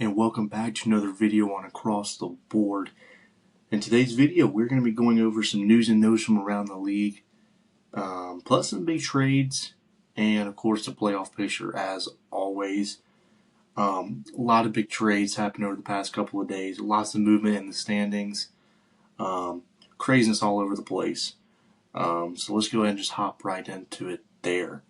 and welcome back to another video on Across the Board. In today's video, we're going to be going over some news and notes from around the league, plus some big trades, and of course the playoff picture as always. A lot of big trades happened over the past couple of days, lots of movement in the standings, craziness all over the place. So let's go ahead and just hop right into it there.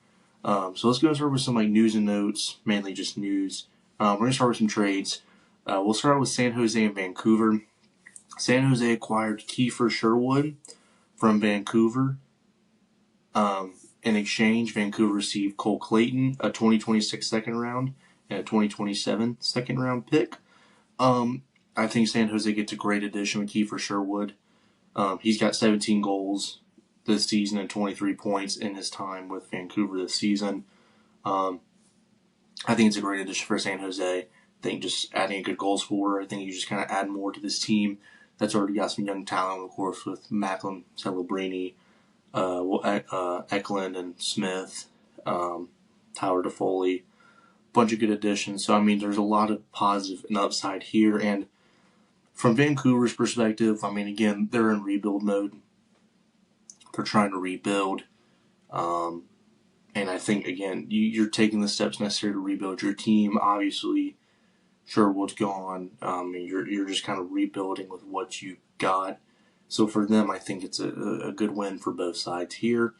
So let's go and start with some news and notes, mainly just news. We're going to start with some trades. We'll start with San Jose and Vancouver. San Jose acquired KIEFER Sherwood from Vancouver. In exchange, Vancouver received Cole Clayton, a 2026 second round, and a 2027 second round pick. I think San Jose gets a great addition with KIEFER Sherwood. He's got 17 goals this season and 23 points in his time with Vancouver this season. I think it's a great addition for San Jose. I think just adding a good goal scorer, I think you just kind of add more to this team that's already got some young talent, of course, with Macklin, Celebrini, Eklund, and Smith, Tyler Toffoli. Bunch of good additions. So, there's a lot of positive and upside here. And from Vancouver's perspective, again, they're in rebuild mode. They're trying to rebuild. And I think, again, you're taking the steps necessary to rebuild your team. Obviously, Sherwood's gone. You're just kind of rebuilding with what you got. So for them, I think it's a good win for both sides here.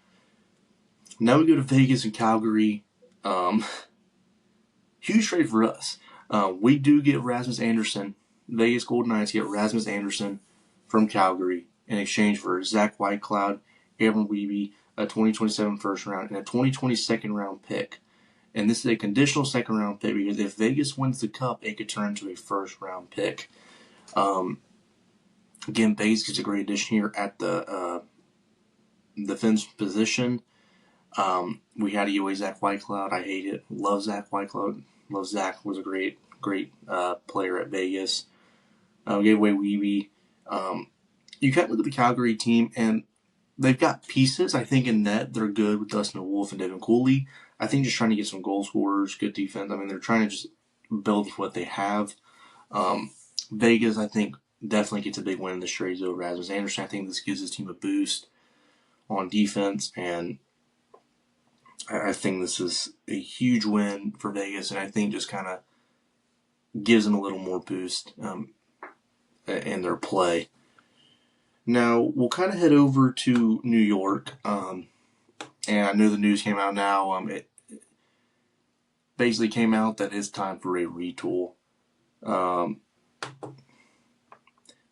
Now we go to Vegas and Calgary. Huge trade for us. We do get Rasmus Andersson. Vegas Golden Knights get Rasmus Andersson from Calgary in exchange for Zach Whitecloud, Aaron Wiebe, a 2027 first round, and a 2020 second round pick. And this is a conditional second round pick because if Vegas wins the cup, it could turn into a first round pick. Again, Vegas gets a great addition here at the defense position. We had to use Zach Whitecloud. I hate it. Love Zach Whitecloud. Love Zach. Was a great player at Vegas. We gave away Wiebe. You kind of look at the Calgary team, and they've got pieces. I think in net they're good with Dustin Wolf and Devin Cooley. I think just trying to get some goal scorers, good defense. They're trying to just build what they have. Vegas, I think, definitely gets a big win in this trade over Rasmus Andersson. I think this gives his team a boost on defense, and I think this is a huge win for Vegas, and I think just kind of gives them a little more boost in their play. Now, we'll kind of head over to New York, and I know the news came out now. It basically came out that it's time for a retool.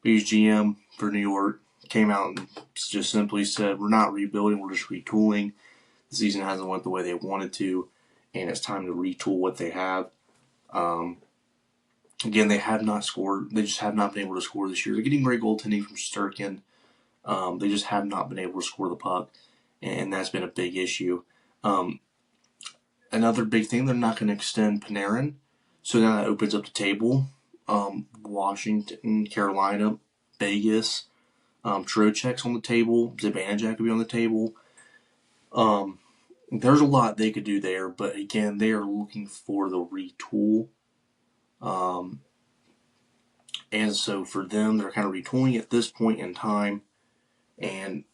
Because GM for New York came out and just simply said, we're not rebuilding, we're just retooling. The season hasn't went the way they wanted to, and it's time to retool what they have. Again, they have not scored. They just have not been able to score this year. They're getting great goaltending from Sturkin. They just have not been able to score the puck, and that's been a big issue. Another big thing, they're not going to extend Panarin, so now that opens up the table. Washington, Carolina, Vegas, Trocheck's on the table. Zibanejad could be on the table. There's a lot they could do there, but again, they are looking for the retool. And so for them, they're kind of retooling at this point in time. And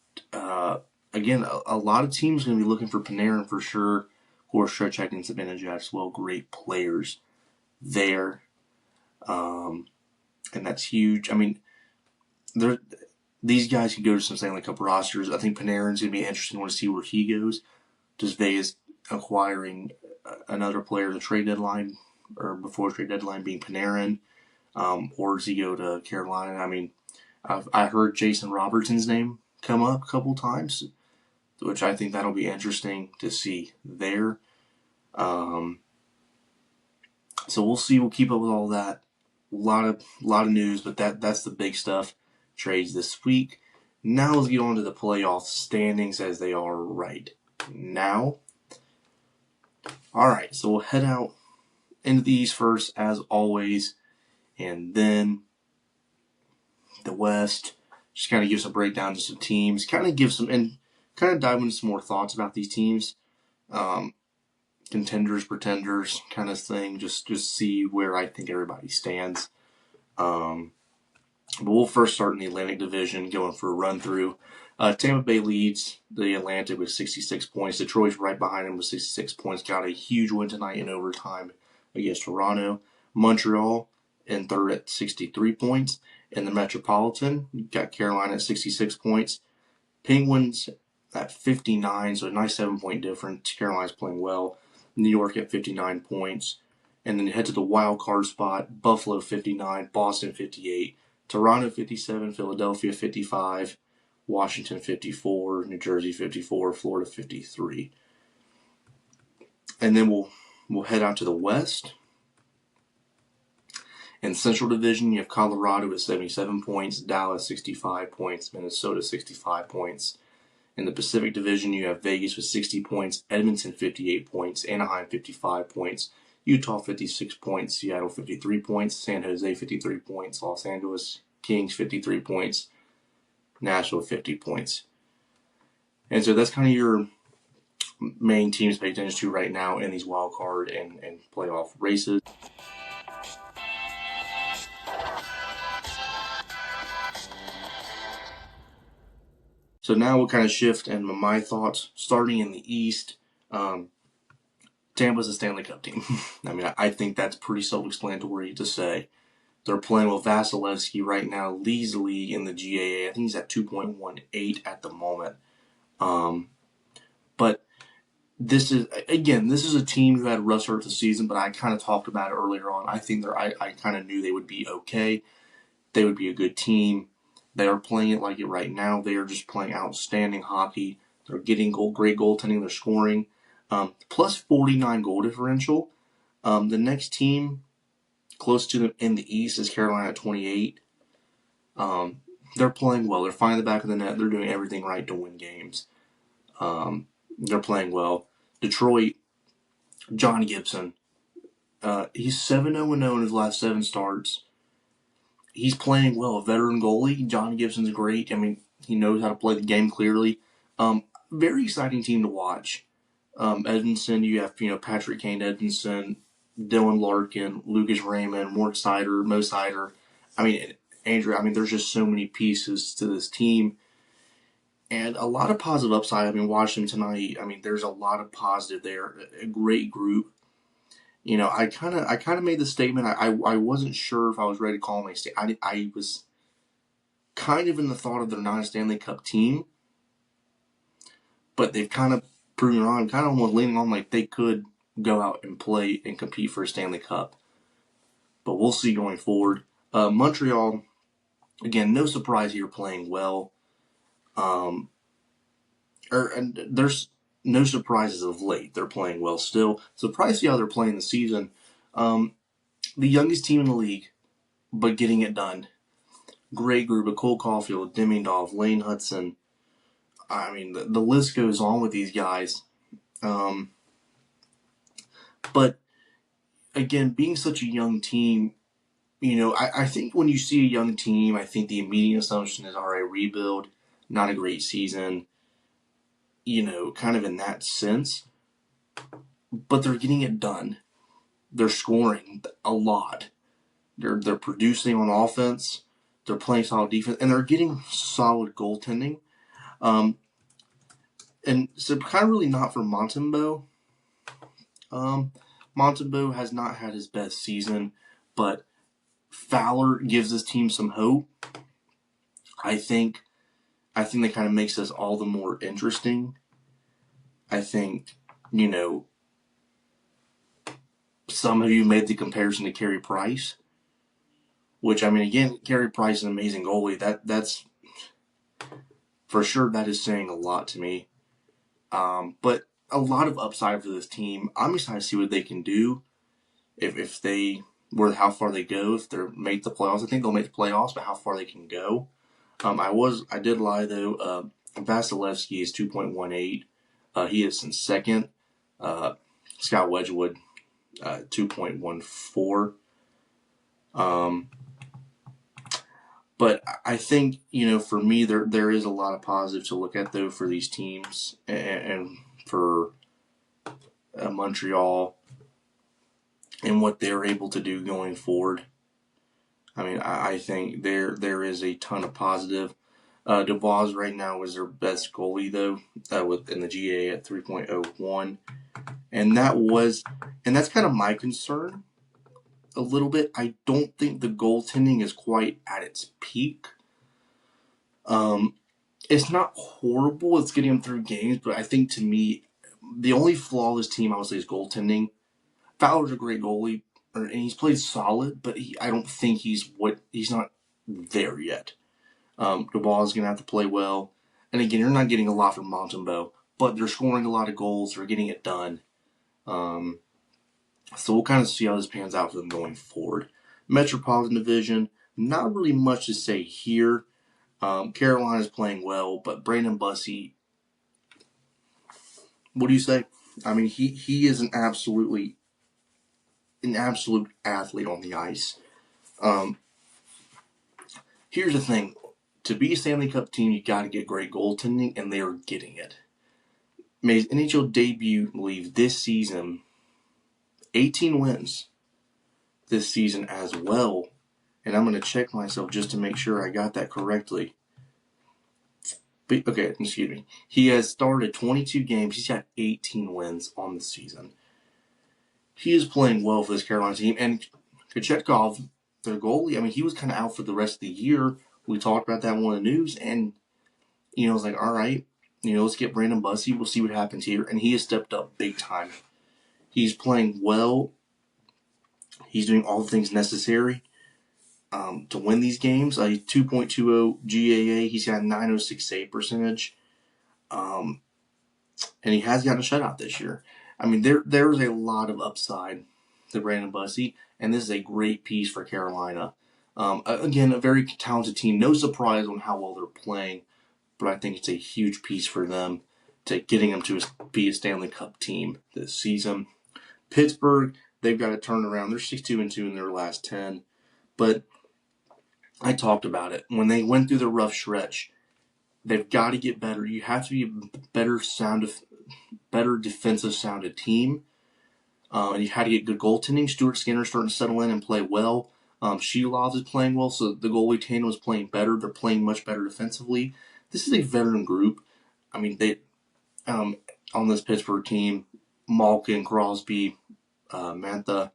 again, a lot of teams are going to be looking for Panarin for sure. Of course, Trocheck and Zibanejad as well, great players there. And that's huge. These guys could go to some Stanley Cup rosters. I think Panarin's going to be interesting. I want to see where he goes. Does Vegas acquiring another player at the trade deadline or before the trade deadline being Panarin? Or does he go to Carolina? I heard Jason Robertson's name come up a couple times, which I think that'll be interesting to see there. So we'll see. We'll keep up with all that. A lot of news, but that's the big stuff. Trades this week. Now let's get on to the playoff standings as they are right now. All right, so we'll head out into the East first, as always, and then the West. Just kind of give some breakdown to some teams. Kind of dive into some more thoughts about these teams. contenders, pretenders kind of thing. Just see where I think everybody stands. But we'll first start in the Atlantic Division, going for a run through. Tampa Bay leads the Atlantic with 66 points. Detroit's right behind them with 66 points. Got a huge win tonight in overtime against Toronto. Montreal in third at 63 points. In the Metropolitan, you got Carolina at 66 points. Penguins at 59, so a nice 7-point difference. Carolina's playing well. New York at 59 points. And then you head to the wild card spot. Buffalo 59, Boston 58, Toronto 57, Philadelphia 55, Washington 54, New Jersey 54, Florida 53. And then we'll head out to the West. In Central Division, you have Colorado with 77 points, Dallas 65 points, Minnesota 65 points. In the Pacific Division, you have Vegas with 60 points, Edmonton 58 points, Anaheim 55 points, Utah 56 points, Seattle 53 points, San Jose 53 points, Los Angeles Kings 53 points, Nashville 50 points. And so that's kind of your main teams to pay attention to right now in these wild card and playoff races. So now we'll kind of shift into my thoughts. Starting in the East, Tampa's a Stanley Cup team. I mean, I think that's pretty self-explanatory to say. They're playing with Vasilevsky right now, leads the league in the GAA. I think he's at 2.18 at the moment. But this is a team who had a rough start to the season, but I kind of talked about it earlier on. I think I kind of knew they would be okay. They would be a good team. They are playing it like it right now. They are just playing outstanding hockey. They're getting great goaltending. They're scoring. Plus 49 goal differential. The next team close to them in the East is Carolina at 28. They're playing well. They're finding the back of the net. They're doing everything right to win games. They're playing well. Detroit, John Gibson. He's 7-0-0 in his last 7 starts. He's playing well. A veteran goalie. John Gibson's great. I mean, he knows how to play the game clearly. Very exciting team to watch. Edmondson, you have Patrick Kane, Edmondson, Dylan Larkin, Lucas Raymond, Mort Seider, Mo Seider. I mean, Andrew. I mean, there's just so many pieces to this team, and a lot of positive upside. I mean, watching them tonight. I mean, there's a lot of positive there. A great group. I kind of made the statement. I wasn't sure if I was ready to call them a state. I was kind of in the thought of they're not a Stanley Cup team, but they've kind of proven wrong. I'm kind of almost leaning on like they could go out and play and compete for a Stanley Cup. But we'll see going forward. Montreal, again, no surprise here, playing well. And there's no surprises of late. They're playing well still. Surprised to see how they're playing the season. The youngest team in the league, but getting it done. Great group of Cole Caulfield, Demingdolf, Lane Hudson. I mean, the list goes on with these guys. But again, being such a young team, I think when you see a young team, I think the immediate assumption is, all right, rebuild, not a great season, kind of in that sense. But they're getting it done. They're scoring a lot. They're producing on offense. They're playing solid defense, and they're getting solid goaltending. And so kind of really not for Montembeault. Montembeault has not had his best season, but Fowler gives this team some hope. I think that kind of makes this all the more interesting. I think, some of you made the comparison to Carey Price, which, I mean, again, Carey Price is an amazing goalie. That's for sure, that is saying a lot to me. But a lot of upside for this team. I'm excited to see what they can do. If they how far they go, if they make the playoffs. I think they'll make the playoffs, but how far they can go. I did lie though. Vasilevsky is 2.18. He is in second. Scott Wedgwood, 2.14. But I think, for me, there is a lot of positive to look at, though, for these teams and for Montreal and what they're able to do going forward. I mean, I think there is a ton of positive. Dubois right now is their best goalie though, in the GA at 3.01, and that's kind of my concern a little bit. I don't think the goaltending is quite at its peak. It's not horrible. It's getting them through games, but I think to me, the only flaw of this team, I would say, is goaltending. Fowler's a great goalie, and he's played solid, but I don't think he's not there yet. Dubois is going to have to play well. And again, you're not getting a lot from Montembeault, but they're scoring a lot of goals. They're getting it done. So we'll kind of see how this pans out for them going forward. Metropolitan Division, not really much to say here. Carolina's playing well, but Brandon Bussey, what do you say? I mean, he is an absolute athlete on the ice. Here's the thing. To be a Stanley Cup team, you got to get great goaltending, and they are getting it. Made his NHL debut, I believe, this season. 18 wins this season as well. And I'm going to check myself just to make sure I got that correctly. Okay, excuse me. He has started 22 games. He's got 18 wins on the season. He is playing well for this Carolina team. And Kochetkov, their goalie, I mean, he was kind of out for the rest of the year. We talked about that in one of the news. And, I was like, all right, let's get Brandon Bussey. We'll see what happens here. And he has stepped up big time. He's playing well. He's doing all the things necessary to win these games. 2.20 GAA. He's got a 906 save percentage. And he has gotten a shutout this year. I mean, there's a lot of upside to Brandon Bussey, and this is a great piece for Carolina. Again, a very talented team. No surprise on how well they're playing, but I think it's a huge piece for them to getting them to be a Stanley Cup team this season. Pittsburgh, they've got to turn around. They're 6-2-2 in their last 10, but I talked about it. When they went through the rough stretch, they've got to get better. You have to be a better defensive sounded team. And you had to get good goaltending. Stuart Skinner's starting to settle in and play well. Shilov is playing well, so the goalie tandem is playing better. They're playing much better defensively. This is a veteran group. I mean, they on this Pittsburgh team, Malkin, Crosby, Mantha,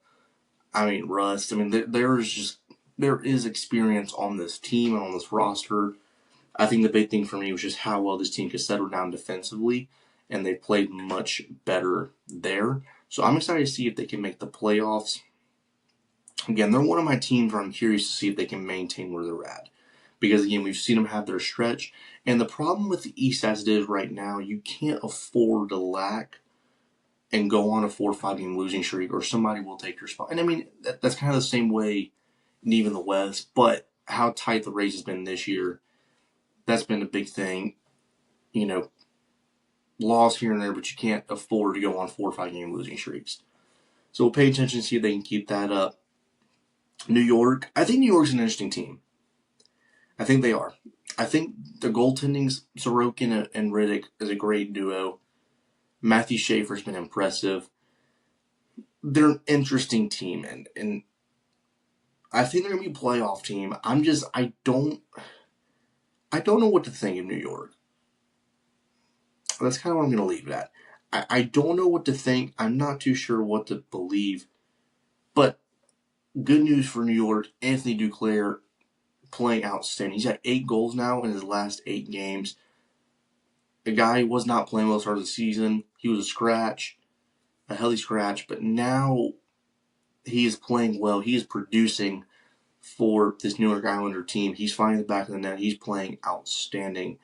Rust. I mean, there is experience on this team and on this roster. I think the big thing for me was just how well this team could settle down defensively, and they played much better there. So I'm excited to see if they can make the playoffs. Again, they're one of my teams where I'm curious to see if they can maintain where they're at. Because, again, we've seen them have their stretch. And the problem with the East as it is right now, you can't afford to lack and go on a 4 or 5 game losing streak, or somebody will take your spot. And, I mean, that's kind of the same way in even the West. But how tight the race has been this year, that's been a big thing. Loss here and there, but you can't afford to go on 4 or 5 game losing streaks. So we'll pay attention to see if they can keep that up. New York. I think New York's an interesting team. I think they are. I think the goaltending's Sorokin and Riddick is a great duo. Matthew Schaefer's been impressive. They're an interesting team, and I think they're gonna be a playoff team. I don't know what to think of New York. That's kind of what I'm gonna leave it at. I don't know what to think. I'm not too sure what to believe. But good news for New York, Anthony Duclair playing outstanding. He's got 8 goals now in his last 8 games. The guy was not playing well at the start of the season. He was a healthy scratch, but now he is playing well. He is producing for this New York Islander team. He's finding the back of the net. He's playing outstanding.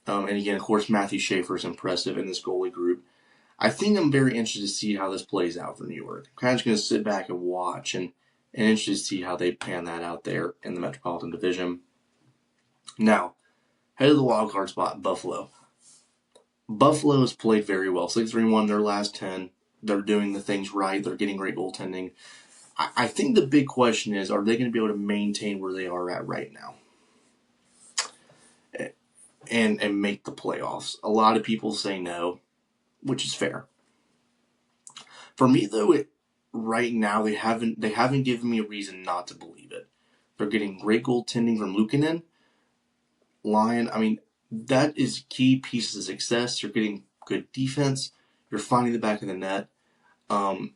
And again, of course, Matthew Schaefer is impressive in this goalie group. I think I'm very interested to see how this plays out for New York. I'm kind of just going to sit back and watch and interested to see how they pan that out there in the Metropolitan Division. Now, head of the wild card spot, Buffalo. Buffalo has played very well. 6-3-1 their last 10. They're doing the things right. They're getting great goaltending. I think the big question is, are they going to be able to maintain where they are at right now? And make the playoffs. A lot of people say no, which is fair. For me, though, right now they haven't given me a reason not to believe it. They're getting great goaltending from Luukkonen, Lyon. I mean, that is key piece of success. You're getting good defense. You're finding the back of the net. Um,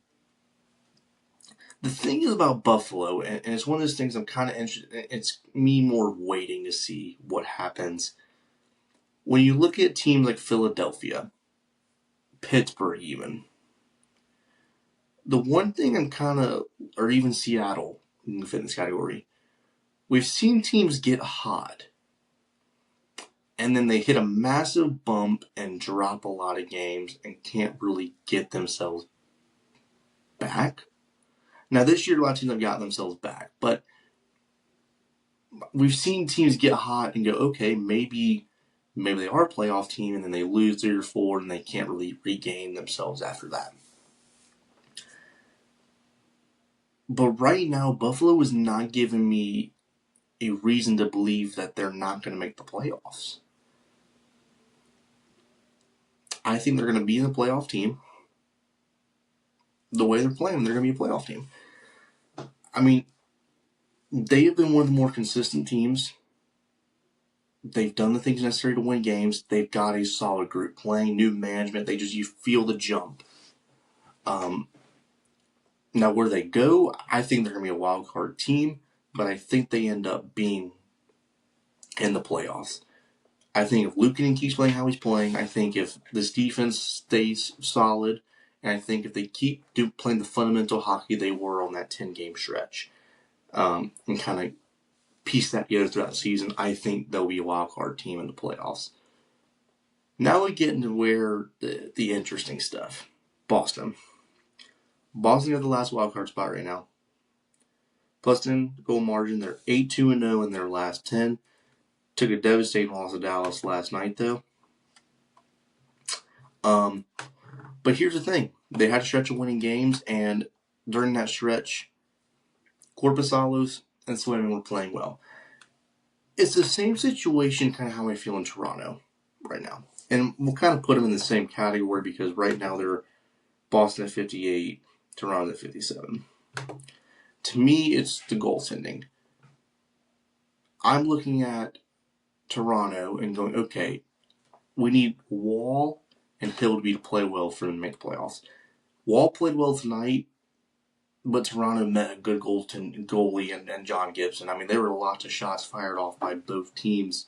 the thing is about Buffalo, and it's one of those things I'm kind of interested. It's me more waiting to see what happens when you look at teams like Philadelphia, Pittsburgh, even. The one thing I'm kind of, or even Seattle in the fitness category, we've seen teams get hot and then they hit a massive bump and drop a lot of games and can't really get themselves back. Now, this year, a lot of teams have gotten themselves back, but we've seen teams get hot and go, okay, maybe they are a playoff team, and then they lose 3 or 4 and they can't really regain themselves after that. But right now, Buffalo is not giving me a reason to believe that they're not going to make the playoffs. I think they're going to be in the playoff team. The way they're playing, they're going to be a playoff team. I mean, they have been one of the more consistent teams. They've done the things necessary to win games. They've got a solid group playing, new management. You feel the jump. Now, where they go, I think they're going to be a wild card team, but I think they end up being in the playoffs. I think if Luukkonen keeps playing how he's playing, I think if this defense stays solid, and I think if they keep playing the fundamental hockey they were on that 10-game stretch, and kind of piece that together throughout the season, I think they'll be a wild card team in the playoffs. Now we get into where the interesting stuff. Boston got the last wild card spot right now. Plus 10 goal margin. They're 8-2-0 in their last 10. Took a devastating loss to Dallas last night, though. But here's the thing. They had a stretch of winning games, and during that stretch, Korpisalo's and Swayman were playing well. It's the same situation, kind of how I feel in Toronto right now. And we'll kind of put them in the same category because right now they're Boston at 58, Toronto at 57. To me, it's the goaltending. I'm looking at Toronto and going, okay, we need Wall and Hildeby to play well for them to make the playoffs. Wall played well tonight, but Toronto met a good goalie and John Gibson. I mean, there were lots of shots fired off by both teams,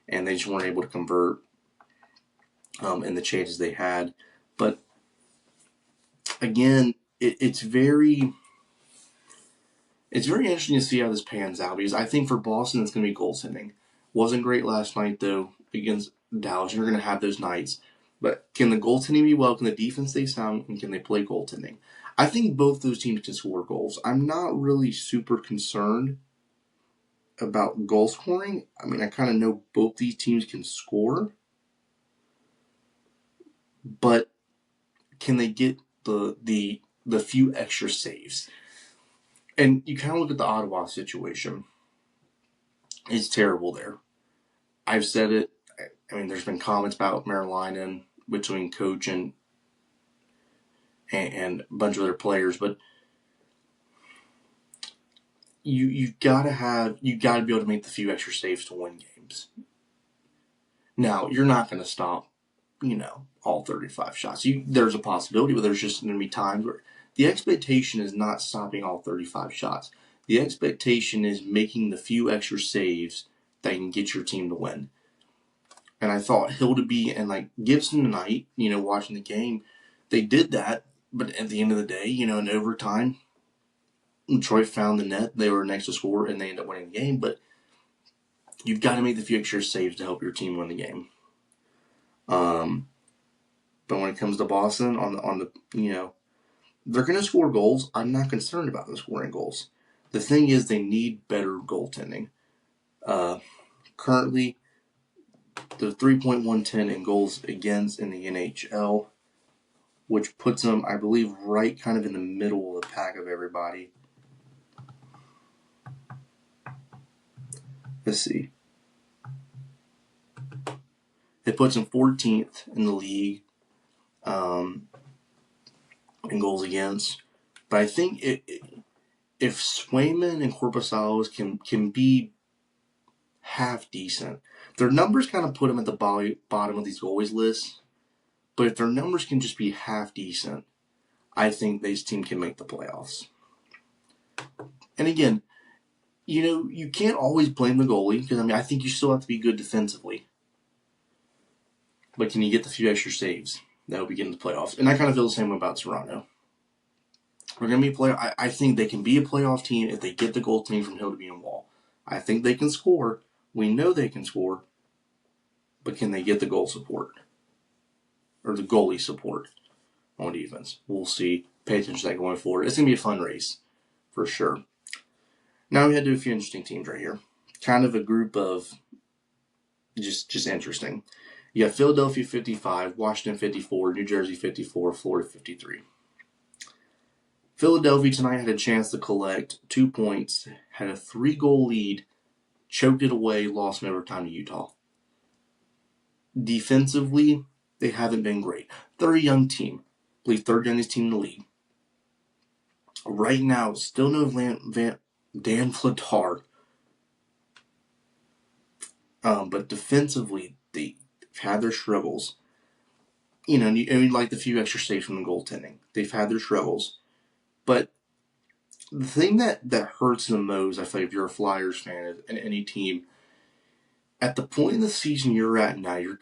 and they just weren't able to convert in the chances they had. But again, it's very interesting to see how this pans out because I think for Boston it's going to be goaltending. Wasn't great last night though against Dallas. You're going to have those nights, but can the goaltending be well? Can the defense stay sound? And can they play goaltending? I think both those teams can score goals. I'm not really super concerned about goal scoring. I mean, I kind of know both these teams can score, but can they get the few extra saves? And you kind of look at the Ottawa situation. It's terrible there. I've said it. I mean, there's been comments about Maryland between coach and a bunch of other players, but you've got to be able to make the few extra saves to win games. Now, you're not going to stop, all 35 shots. There's a possibility, but there's just going to be times where the expectation is not stopping all 35 shots. The expectation is making the few extra saves that can get your team to win. And I thought Hildeby and Gibson tonight, watching the game, they did that. But at the end of the day, in overtime, Detroit found the net. They were next to score, and they ended up winning the game. But you've got to make the few extra saves to help your team win the game. But when it comes to Boston, they're going to score goals. I'm not concerned about them scoring goals. The thing is, they need better goaltending. Currently, the 3.110 in goals against in the NHL, which puts them, I believe, right kind of in the middle of the pack of everybody. Let's see. It puts them 14th in the league. in goals against. But I think if Swayman and Korpisalo can be half decent, their numbers kind of put them at the bottom of these goalies lists. But if their numbers can just be half decent, I think this team can make the playoffs. And again, you can't always blame the goalie because I think you still have to be good defensively. But can you get the few extra saves that will be getting the playoffs? And I kind of feel the same way about Toronto. We're going to be I think they can be a playoff team if they get the goaltending from Hildeby and Wall. I think they can score. We know they can score. But can they get the goal support? Or the goalie support on defense? We'll see. Pay attention to that going forward. It's going to be a fun race, for sure. Now we had to do a few interesting teams right here. Kind of a group of just interesting. You got Philadelphia 55, Washington 54, New Jersey 54, Florida 53. Philadelphia tonight had a chance to collect 2 points, had a 3-goal lead, choked it away, lost in overtime to Utah. Defensively, they haven't been great. They're a young team. I believe third youngest team in the league. Right now, still no Dan Vladar. But defensively, they've had their struggles. Like the few extra saves from the goaltending. They've had their struggles. But the thing that hurts the most, I feel like if you're a Flyers fan and any team, at the point in the season you're at now, you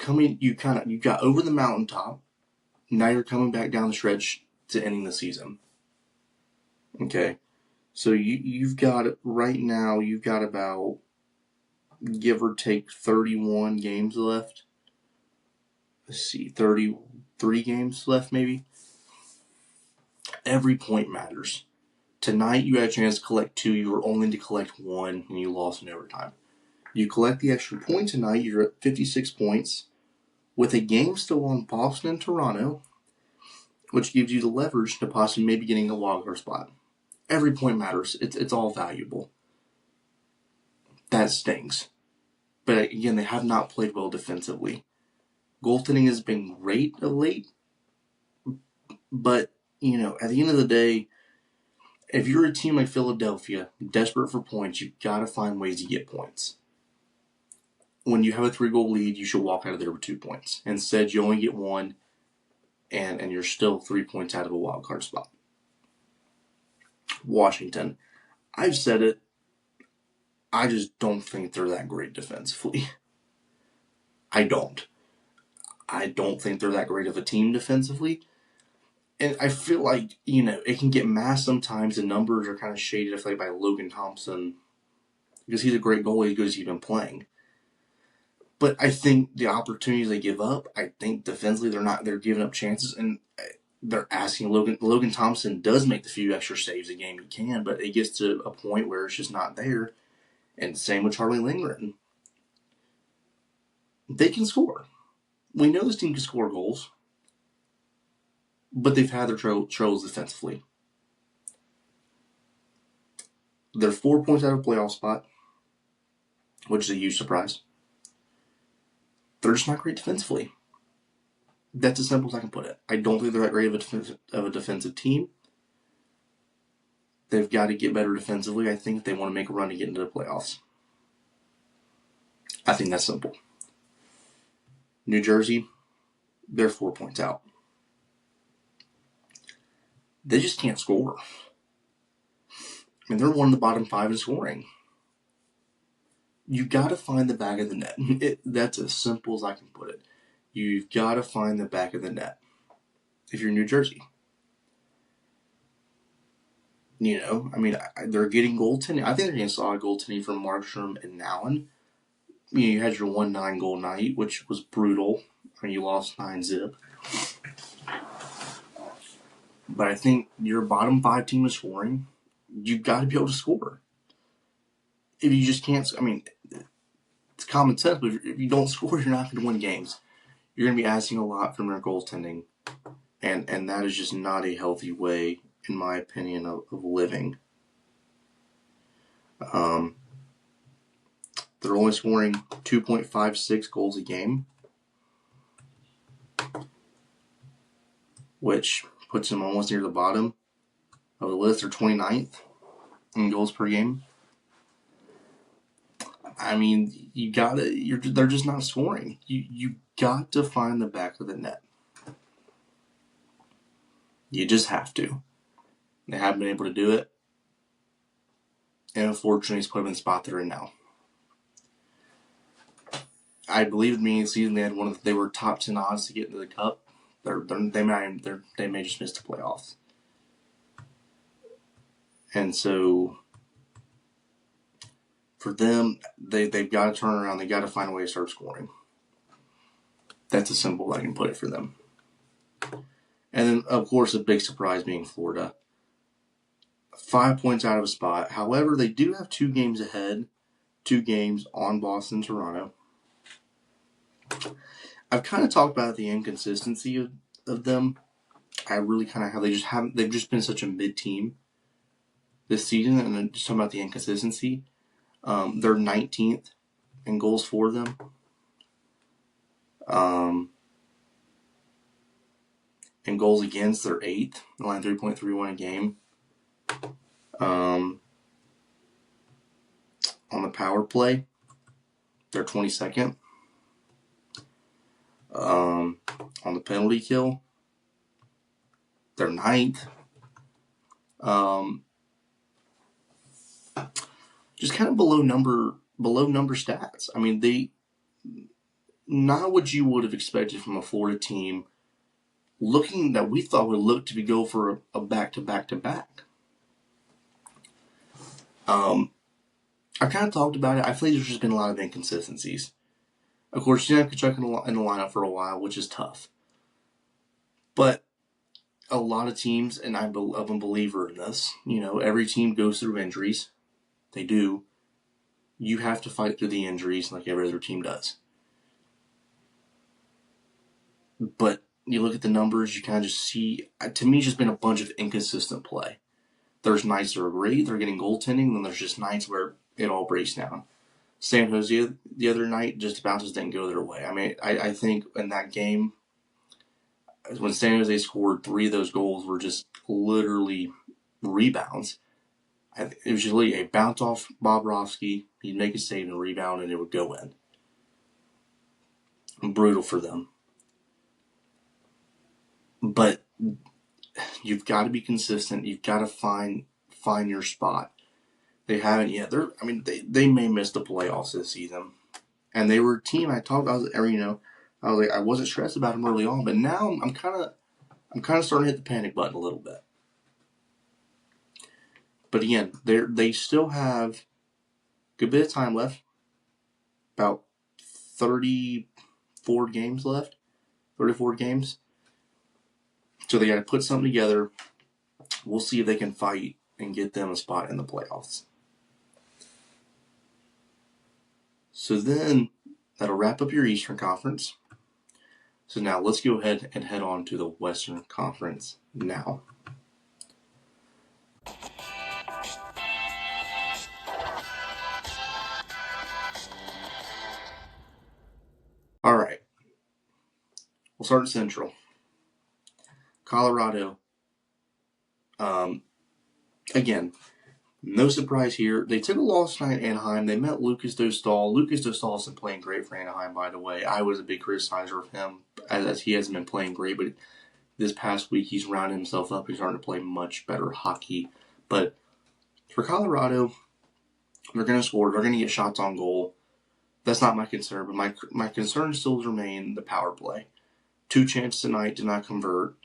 got over the mountaintop. Now you're coming back down the stretch to ending the season. Okay, so you've got right now. You've got about, give or take, 31 games left. Let's see, 33 games left maybe. Every point matters. Tonight you had a chance to collect 2. You were only to collect 1, and you lost in overtime. You collect the extra point tonight. You're at 56 points, with a game still on Boston and Toronto, which gives you the leverage to possibly maybe getting a wildcard spot. Every point matters. It's all valuable. That stings. But again, they have not played well defensively. Goaltending has been great of late, but at the end of the day, if you're a team like Philadelphia, desperate for points, you've got to find ways to get points. When you have a 3-goal lead, you should walk out of there with 2 points. Instead, you only get 1, and you're still 3 points out of a wild card spot. Washington, I've said it, I just don't think they're that great defensively. I don't think they're that great of a team defensively. And I feel like, it can get masked sometimes. The numbers are kind of shaded, I feel like, by Logan Thompson, because he's a great goalie because he's been playing. But I think the opportunities they give up, I think defensively they're giving up chances, and they're asking Logan Thompson does make the few extra saves a game he can, but it gets to a point where it's just not there. And same with Charlie Lindgren. They can score. We know this team can score goals, but they've had their troubles defensively. They're 4 points out of a playoff spot, which is a huge surprise. They're just not great defensively. That's as simple as I can put it. I don't think they're that great of a defensive team. They've got to get better defensively, I think, if they want to make a run to get into the playoffs. I think that's simple. New Jersey, they're 4 points out. They just can't score. They're one of the bottom 5 in scoring. You got to find the back of the net. That's as simple as I can put it. You've got to find the back of the net if you're New Jersey. They're getting goaltending. I think they're getting solid goaltending from Markstrom and Allen. You had your 1-9 goal night, which was brutal. You lost 9-0. But I think your bottom 5 team is scoring. You've got to be able to score. If you just can't, it's common sense, but if you don't score, you're not going to win games. You're going to be asking a lot from your goaltending. And that is just not a healthy way, in my opinion, of living. They're only scoring 2.56 goals a game, which puts them almost near the bottom of the list. They're 29th in goals per game. I mean, they're just not scoring. You got to find the back of the net. You just have to. They haven't been able to do it. And unfortunately, it's put them in the spot they're in now. I believe at the beginning of the season they were top 10 odds to get into the cup. They may just miss the playoffs. And so for them, they've got to turn around. They got to find a way to start scoring. That's as simple as I can put it for them. And then, of course, a big surprise being Florida. 5 points out of a spot. However, they do have 2 games ahead. 2 games on Boston, Toronto. I've kind of talked about the inconsistency of them. I really kind of how they've just been such a mid team this season, and then just talking about the inconsistency. They're 19th in goals for them. In goals against, they're 8th. They're line 3.31 a game. On the power play, they're 22nd. On the penalty kill, they're 9th. Just kind of below number stats. I mean, they not what you would have expected from a Florida team. Looking that we thought would look to go for a back-to-back-to-back. I've kind of talked about it. I feel like there's just been a lot of inconsistencies. Of course, you have Kachuk in the lineup for a while, which is tough. But a lot of teams, and I'm a believer in this, every team goes through injuries. They do. You have to fight through the injuries like every other team does. But you look at the numbers, you kind of just see, to me, it's just been a bunch of inconsistent play. There's nights that are great, they're getting goaltending, and then there's just nights where it all breaks down. San Jose the other night just about just didn't go their way. I mean, I think in that game, when San Jose scored, 3 of those goals were just literally rebounds. It was just literally a bounce off Bobrovsky, he'd make a save and rebound, and it would go in. Brutal for them. But you've got to be consistent. You've got to find your spot. They haven't yet. They may miss the playoffs this season. And they were a team I wasn't stressed about them early on, but now I'm kind of starting to hit the panic button a little bit. But again, they still have a good bit of time left. About 34 games left. 34 games. So they got to put something together. We'll see if they can fight and get them a spot in the playoffs. So then that'll wrap up your Eastern Conference. So now let's go ahead and head on to the Western Conference now. All right. We'll start at Central. Colorado. Again, no surprise here. They took a loss tonight at Anaheim. They met Lucas Dostal. Lucas Dostal isn't playing great for Anaheim, by the way. I was a big criticizer of him as he hasn't been playing great, but this past week he's rounded himself up. He's starting to play much better hockey. But for Colorado, they're going to score. They're going to get shots on goal. That's not my concern, but my concern still remain the power play. 2 chances tonight did not convert.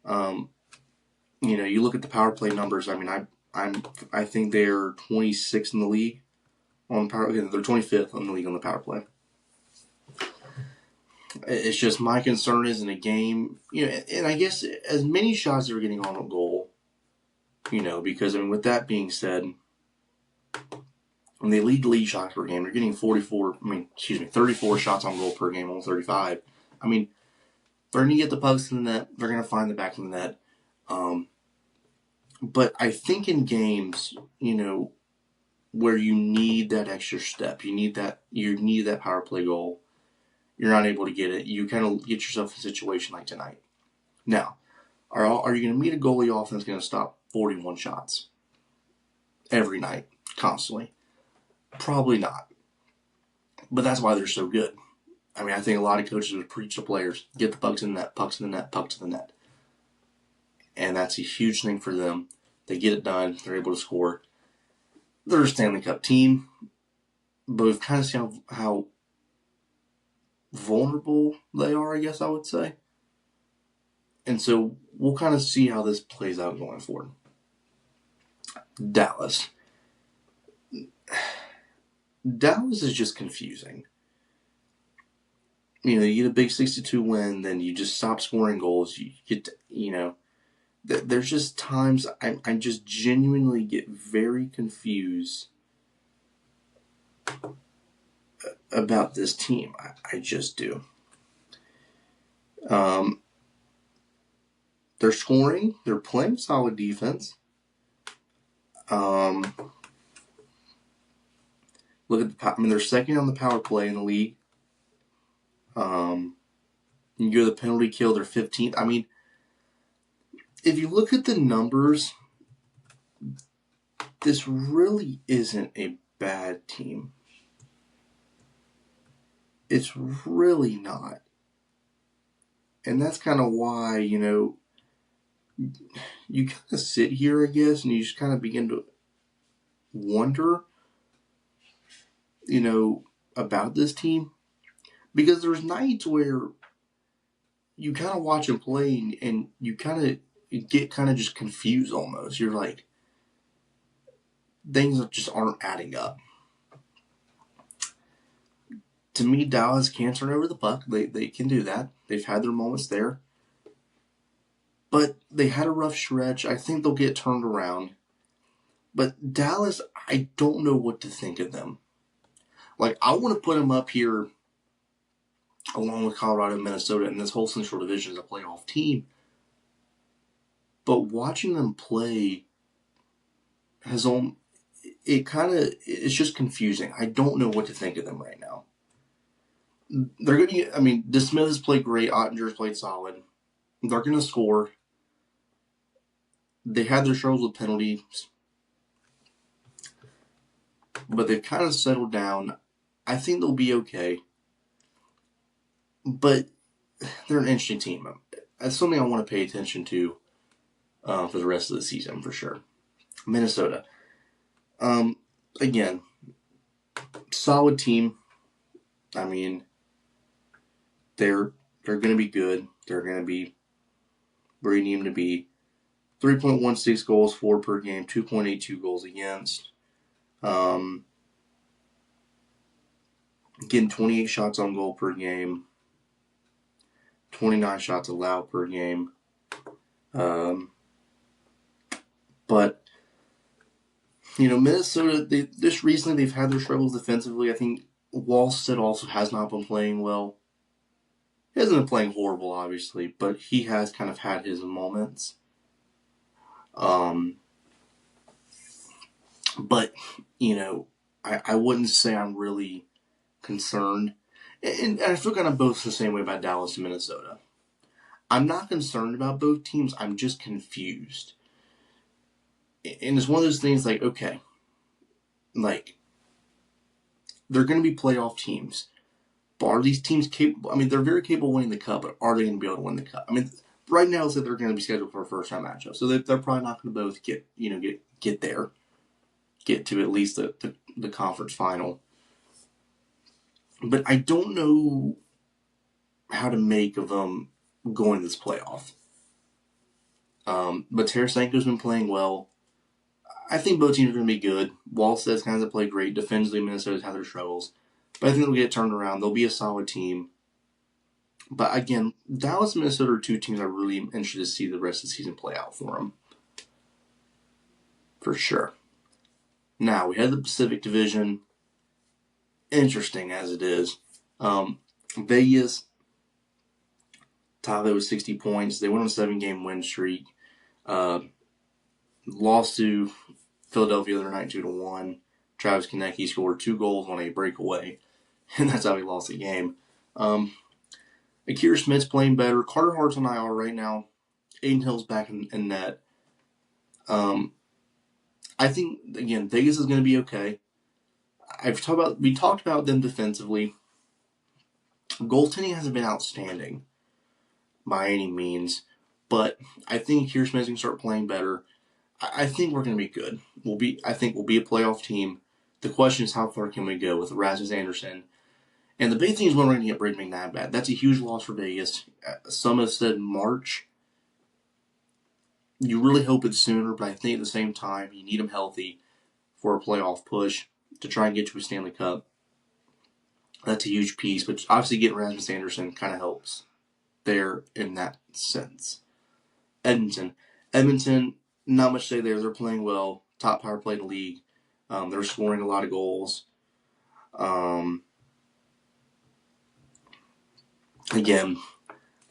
You look at the power play numbers. I mean, I think they're 26th in the league on power. They're 25th in the league on the power play. It's just my concern is in a game, and I guess as many shots as we're getting on a goal, because with that being said, when they lead the league shots per game, they're getting 34 shots on goal per game, almost 35. I mean, they're going to get the pucks in the net. They're going to find the back of the net. But I think in games, where you need that extra step, you need that power play goal, you're not able to get it. You kind of get yourself in a situation like tonight. Now, Are you going to meet a goalie offense that's going to stop 41 shots every night, constantly? Probably not. But that's why they're so good. I mean, I think a lot of coaches would preach to players, get the pucks in the net, pucks in the net, pucks in the net. And that's a huge thing for them. They get it done. They're able to score. They're a Stanley Cup team. But we've kind of seen how vulnerable they are, I guess I would say. And so we'll kind of see how this plays out going forward. Dallas. Dallas is just confusing. You get a big 62 win, then you just stop scoring goals. You get, there's just times I just genuinely get very confused about this team. I just do. They're scoring. They're playing solid defense. Look at they're second on the power play in the league. You go to the penalty kill, they're 15th. I mean, if you look at the numbers, this really isn't a bad team. It's really not. And that's kind of why, you kind of sit here, I guess, and you just kind of begin to wonder, about this team. Because there's nights where you kind of watch them play and you kind of get kind of just confused almost. You're like, things just aren't adding up. To me, Dallas can turn over the puck. They can do that. They've had their moments there. But they had a rough stretch. I think they'll get turned around. But Dallas, I don't know what to think of them. Like, I want to put them up here along with Colorado and Minnesota, and this whole Central Division is a playoff team. But watching them play it's just confusing. I don't know what to think of them right now. They're going to get, DeSmith has played great. Ottinger's played solid. They're going to score. They had their struggles with penalties. But they've kind of settled down. I think they'll be okay. But they're an interesting team. That's something I want to pay attention to for the rest of the season, for sure. Minnesota. Again, solid team. They're going to be good. They're going to be where you need them to be. 3.16 goals for per game, 2.82 goals against. Getting 28 shots on goal per game. 29 shots allowed per game. But, Minnesota, just recently they've had their struggles defensively. I think Wallstead also has not been playing well. He hasn't been playing horrible, obviously, but he has kind of had his moments. But, I wouldn't say I'm really concerned. And I feel kind of both the same way about Dallas and Minnesota. I'm not concerned about both teams. I'm just confused. And it's one of those things like, okay, like, they're going to be playoff teams. But are these teams capable? They're very capable of winning the cup, but are they going to be able to win the cup? Right now, it's that they're going to be scheduled for a first-round matchup. So they're probably not going to both get there. Get to at least the conference final. But I don't know how to make of them going to this playoff. But Tarasenko's been playing well. I think both teams are going to be good. Wallstead's kind of played great. Defensively, Minnesota's had their struggles. But I think they'll get turned around. They'll be a solid team. But again, Dallas and Minnesota are two teams I'm really interested to see the rest of the season play out for them. For sure. Now, we had the Pacific Division. Interesting as it is. Vegas, top it with 60 points. They went on a 7-game win streak. Lost to Philadelphia the other night 2-1. Travis Konecny scored 2 goals on a breakaway, and that's how he lost the game. Akira Smith's playing better. Carter Hart's on IR right now. Aiden Hill's back in net. I think, again, Vegas is going to be okay. We talked about them defensively. Goaltending hasn't been outstanding by any means, but I think Keir Smith's going to start playing better. I think we're going to be good. I think we'll be a playoff team. The question is, how far can we go with Rasmus Andersson? And the big thing is when we're going to get Brad McNabb back. That's a huge loss for Vegas. Some have said March. You really hope it's sooner, but I think at the same time, you need him healthy for a playoff push to try and get to a Stanley Cup. That's a huge piece, but obviously getting Rasmus Andersson kind of helps there in that sense. Edmonton, not much to say there. They're playing well. Top power play in the league. They're scoring a lot of goals. Again,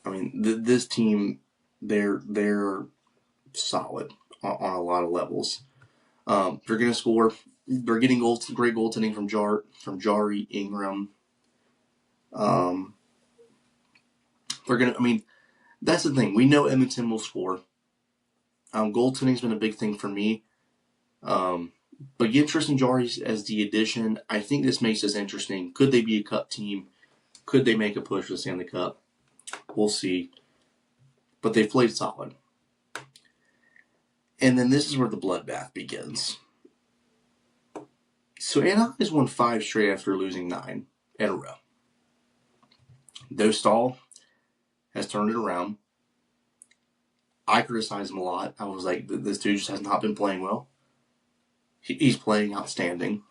I mean, this team, they're solid on a lot of levels. They're going to score. They're getting great goaltending from Jari Ingram. They're going to, I mean, that's the thing. We know Edmonton will score. Goaltending's been a big thing for me. But get Tristan Jarry as the addition. I think this makes this interesting. Could they be a cup team? Could they make a push for the Stanley Cup? We'll see. But they've played solid. And then this is where the bloodbath begins. So Anaheim has won 5 straight after losing 9 in a row. Dostal has turned it around. I criticized him a lot. I was like, this dude just has not been playing well. He's playing outstanding.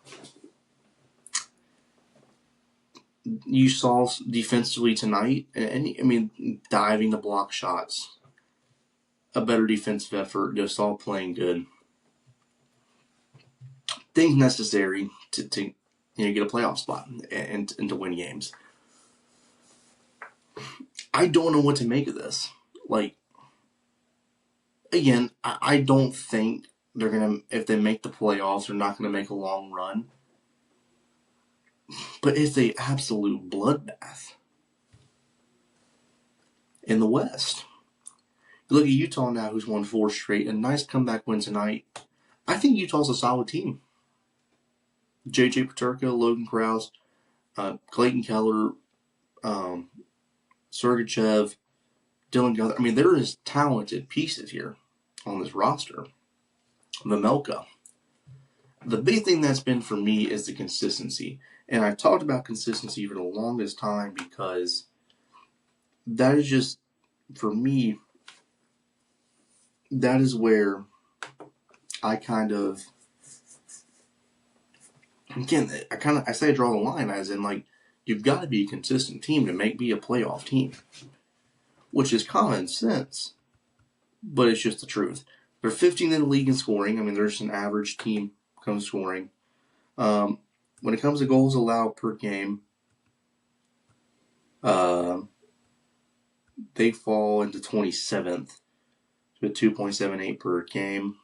You saw defensively tonight, and I mean, diving to block shots. A better defensive effort. Dostal playing good. Things necessary to get a playoff spot and to win games. I don't know what to make of this. Like, again, I don't think they're going to, if they make the playoffs, they're not going to make a long run. But it's an absolute bloodbath in the West. You look at Utah now, who's won 4 straight. A nice comeback win tonight. I think Utah's a solid team. J.J. Peterka, Logan Krause, Clayton Keller, Sergachev, Dylan Gunther. I mean, there is talented pieces here on this roster. Vejmelka. The big thing that's been for me is the consistency. And I've talked about consistency for the longest time because that is just, for me, that is where I kind of, again, I say draw the line as in, like, you've got to be a consistent team to be a playoff team, which is common sense, but it's just the truth. They're 15th in the league in scoring. I mean, they're just an average team comes scoring. When it comes to goals allowed per game, they fall into 27th with 2.78 per game.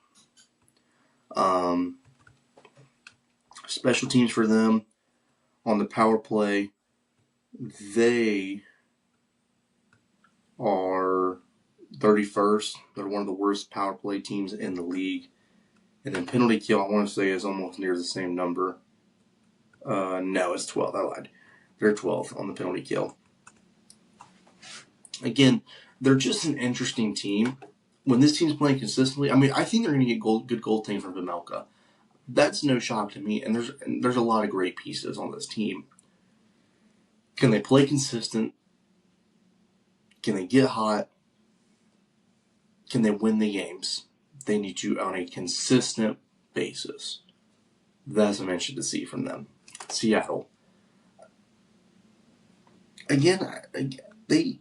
Special teams for them on the power play, they are 31st. They're one of the worst power play teams in the league. And then penalty kill, I want to say, is almost near the same number. No, it's 12th. I lied. They're 12th on the penalty kill. Again, they're just an interesting team. When this team's playing consistently, I mean, I think they're going to get good goaltending from Vejmelka. That's no shock to me. And there's a lot of great pieces on this team. Can they play consistent? Can they get hot? Can they win the games? They need to on a consistent basis. That's what I'm interested to see from them. Seattle. Again, they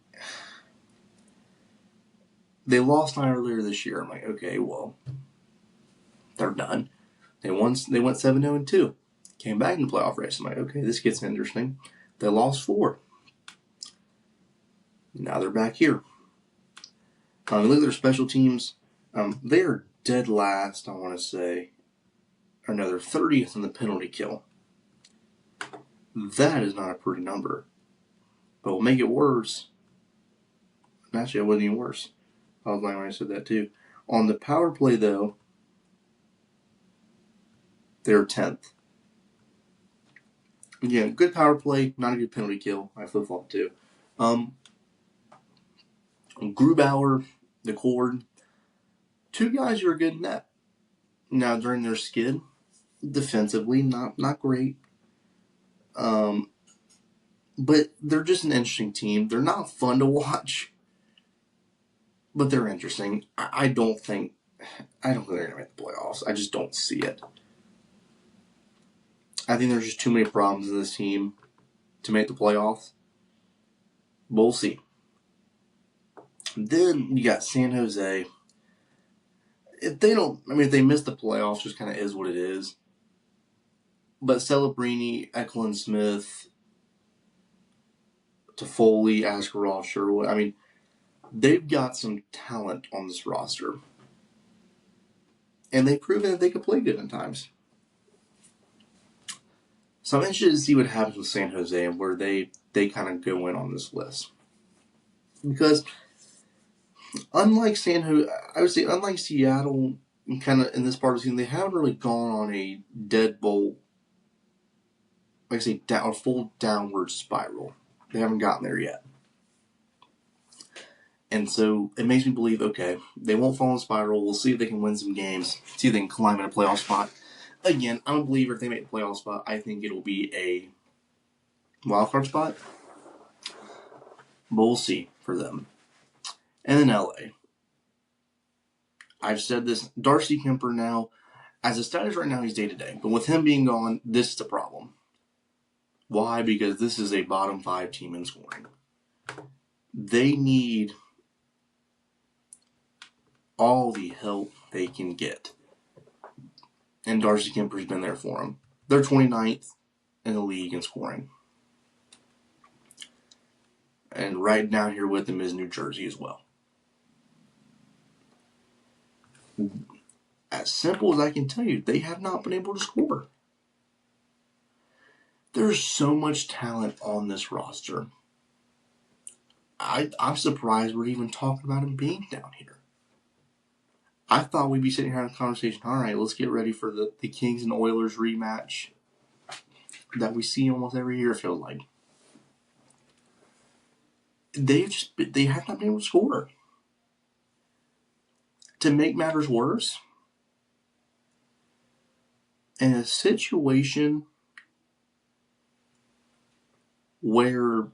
lost 9 earlier this year. I'm like, okay, well, they're done. They went 7-0-2. Came back in the playoff race. I'm like, okay, this gets interesting. They lost 4. Now they're back here. Look at their special teams. They are dead last, I want to say. Or no, they're 30th in the penalty kill. That is not a pretty number. But we'll make it worse. Actually, it wasn't even worse. I was lying when I said that too. On the power play, though, they're 10th. Again, good power play, not a good penalty kill. I flip-flop too. Grubauer, the Cord, two guys who are good in net. Now, during their skid, defensively, not great. But they're just an interesting team. They're not fun to watch, but they're interesting. I don't think they're going to make the playoffs. I just don't see it. I think there's just too many problems in this team to make the playoffs. But we'll see. Then you got San Jose. If they miss the playoffs, just kind of is what it is. But Celebrini, Eklund Smith, Toffoli, Askarov, Sherwood, they've got some talent on this roster. And they've proven that they can play good in times. So I'm interested to see what happens with San Jose and where they kind of go in on this list. Because unlike unlike Seattle, kind of in this part of the season, they haven't really gone on a deadbolt, like I say, a full downward spiral. They haven't gotten there yet. And so it makes me believe, okay, they won't fall in a spiral. We'll see if they can win some games, see if they can climb in a playoff spot. Again, I'm a believer if they make the playoff spot, I think it'll be a wildcard spot. But we'll see for them. And then LA. I've said this, Darcy Kemper now, as a status right now, he's day-to-day. But with him being gone, this is the problem. Why? Because this is a bottom 5 team in scoring. They need all the help they can get. And Darcy Kemper's been there for them. They're 29th in the league in scoring. And right down here with them is New Jersey as well. As simple as I can tell you, they have not been able to score. There's so much talent on this roster. I'm surprised we're even talking about him being down here. I thought we'd be sitting here having a conversation. All right, let's get ready for the Kings and Oilers rematch that we see almost every year, I feel like. They have not been able to score. To make matters worse, in a situation where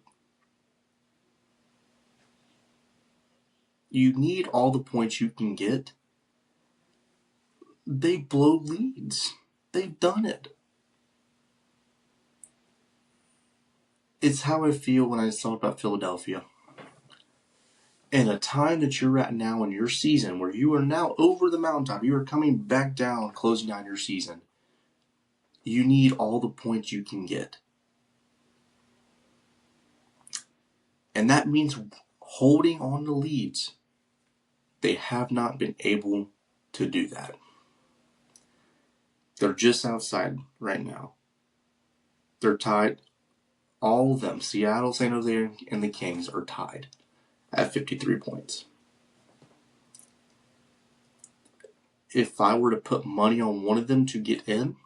you need all the points you can get, they blow leads. They've done it. It's how I feel when I talk about Philadelphia. In a time that you're at now in your season, where you are now over the mountaintop, you are coming back down, closing down your season, you need all the points you can get. And that means holding on to leads. They have not been able to do that. They're just outside right now. They're tied. All of them, Seattle, San Jose, and the Kings, are tied at 53 points. If I were to put money on one of them to get in,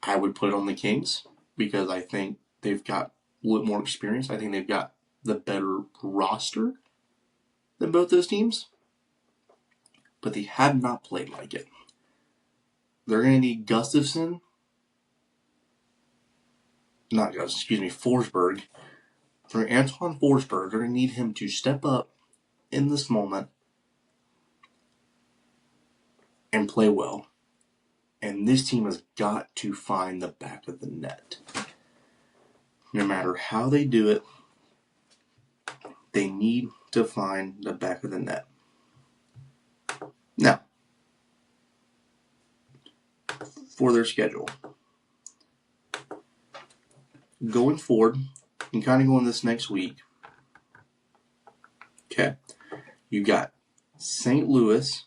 I would put it on the Kings because I think they've got a little more experience. I think they've got the better roster than both those teams. But they have not played like it. They're going to need Forsberg. For Antoine Forsberg, they're going to need him to step up in this moment and play well. And this team has got to find the back of the net. No matter how they do it, they need to find the back of the net. Now, for their schedule. Going forward, and kind of going this next week, okay, you got St. Louis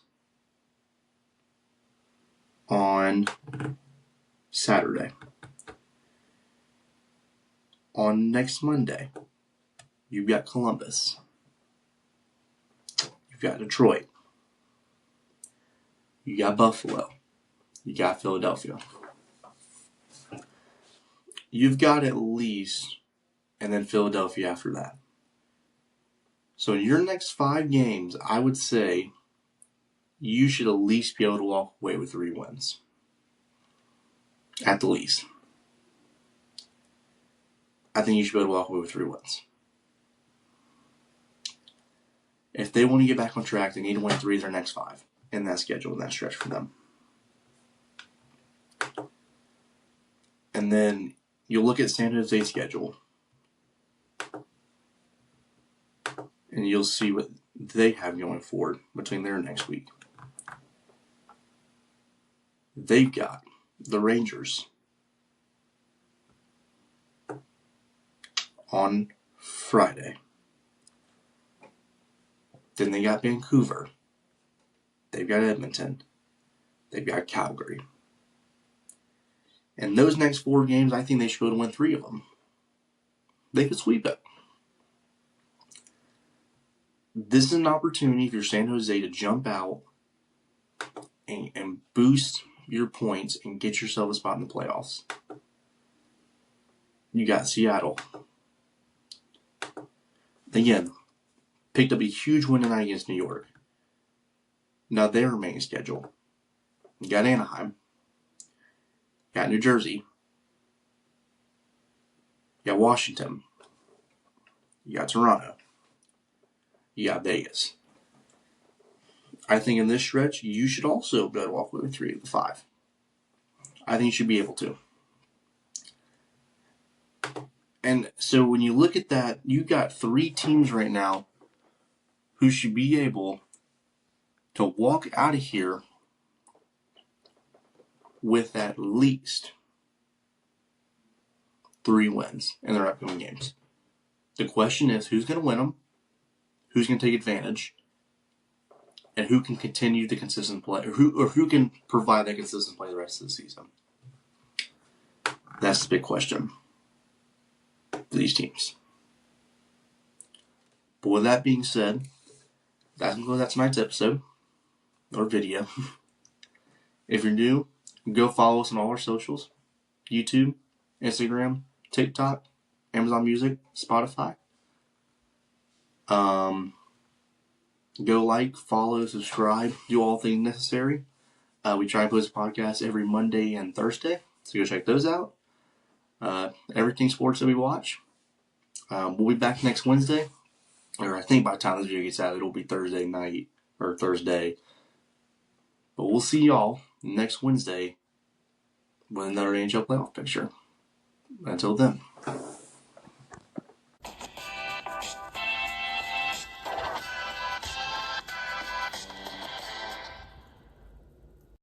on Saturday. On next Monday, you've got Columbus. got Detroit. You got Buffalo. You got Philadelphia. You've got at least, and then Philadelphia after that. So in your next 5 games, I would say you should at least be able to walk away with 3 wins. At the least. I think you should be able to walk away with 3 wins. If they want to get back on track, they need to win 3 of their next 5 in that schedule, in that stretch for them. And then you look at San Jose's schedule, and you'll see what they have going forward between their next week. They've got the Rangers on Friday. Then they got Vancouver. They've got Edmonton. They've got Calgary. And those next 4 games, I think they should be able to win 3 of them. They could sweep it. This is an opportunity for San Jose to jump out and boost your points and get yourself a spot in the playoffs. You got Seattle. Again, picked up a huge win tonight against New York. Now their remaining schedule. You got Anaheim. You got New Jersey. You got Washington. You got Toronto. You got Vegas. I think in this stretch, you should also be able to walk away with 3 of the 5. I think you should be able to. And so when you look at that, you got 3 teams right now who should be able to walk out of here with at least 3 wins in their upcoming games. The question is, who's going to win them? Who's going to take advantage? And who can continue the consistent play? Or who can provide that consistent play the rest of the season? That's the big question for these teams. But with that being said, that's going to go to tonight's episode or video. If you're new, go follow us on all our socials: YouTube, Instagram, TikTok, Amazon Music, Spotify. Go like, follow, subscribe, do all things necessary. We try and post a podcast every Monday and Thursday, so go check those out. Everything sports that we watch. We'll be back next Wednesday, or I think by the time this video gets out, it'll be Thursday night or Thursday. But we'll see y'all next Wednesday with another NHL playoff picture. Until then.